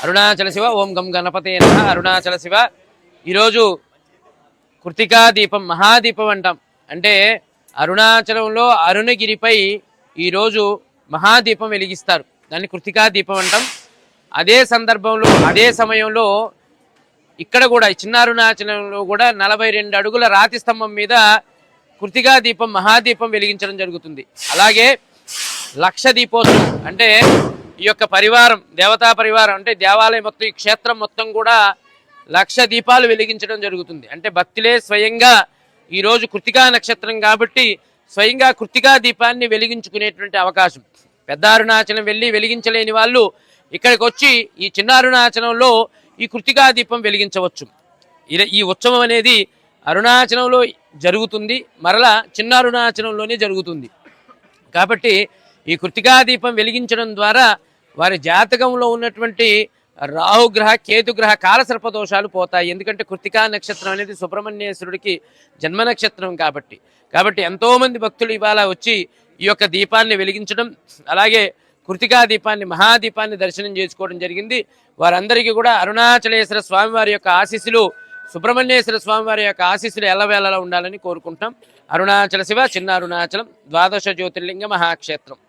అరుణాచల శివ. ఓం గం గణపతే నమః. అరుణాచల శివ. ఈరోజు కృతికా దీపం, మహాదీపం అంటాం. అంటే అరుణాచలంలో అరుణగిరిపై ఈరోజు మహాదీపం వెలిగిస్తారు. దాన్ని కృతికా దీపం అంటాం. అదే సందర్భంలో అదే సమయంలో ఇక్కడ కూడా చిన్న అరుణాచలంలో కూడా 42 అడుగుల రాతి స్తంభం మీద కృతికా దీపం, మహాదీపం వెలిగించడం జరుగుతుంది. అలాగే లక్ష దీపోత్సవం అంటే ఈ యొక్క పరివారం, దేవతా పరివారం అంటే దేవాలయం మొత్తం, ఈ క్షేత్రం మొత్తం కూడా 1,00,000 దీపాలు వెలిగించడం జరుగుతుంది. అంటే భక్తులే స్వయంగా ఈరోజు కృతికా నక్షత్రం కాబట్టి స్వయంగా కృతికా దీపాన్ని వెలిగించుకునేటువంటి అవకాశం. పెద్ద అరుణాచలం వెళ్ళి వెలిగించలేని వాళ్ళు ఇక్కడికి వచ్చి ఈ చిన్న అరుణాచలంలో ఈ కృతికా దీపం వెలిగించవచ్చు. ఈ ఉత్సవం అనేది అరుణాచలంలో జరుగుతుంది, మరలా చిన్న అరుణాచలంలోనే జరుగుతుంది. కాబట్టి ఈ కృతికా దీపం వెలిగించడం ద్వారా వారి జాతకంలో ఉన్నటువంటి రాహుగ్రహ, కేతుగ్రహ, కాలసర్ప దోషాలు పోతాయి. ఎందుకంటే కృతికా నక్షత్రం అనేది సుబ్రహ్మణ్యేశ్వరుడికి జన్మ నక్షత్రం కాబట్టి ఎంతోమంది భక్తులు ఇవాళ వచ్చి ఈ యొక్క దీపాన్ని వెలిగించడం, అలాగే కృతికా దీపాన్ని, మహాదీపాన్ని దర్శనం చేసుకోవడం జరిగింది. వారందరికీ కూడా అరుణాచలేశ్వర స్వామివారి యొక్క ఆశీస్సులు, సుబ్రహ్మణ్యేశ్వర స్వామివారి యొక్క ఆశీస్సులు ఎల్లవేళలా ఉండాలని కోరుకుంటాం. అరుణాచల శివ, చిన్న అరుణాచలం, ద్వాదశ జ్యోతిర్లింగ మహాక్షేత్రం.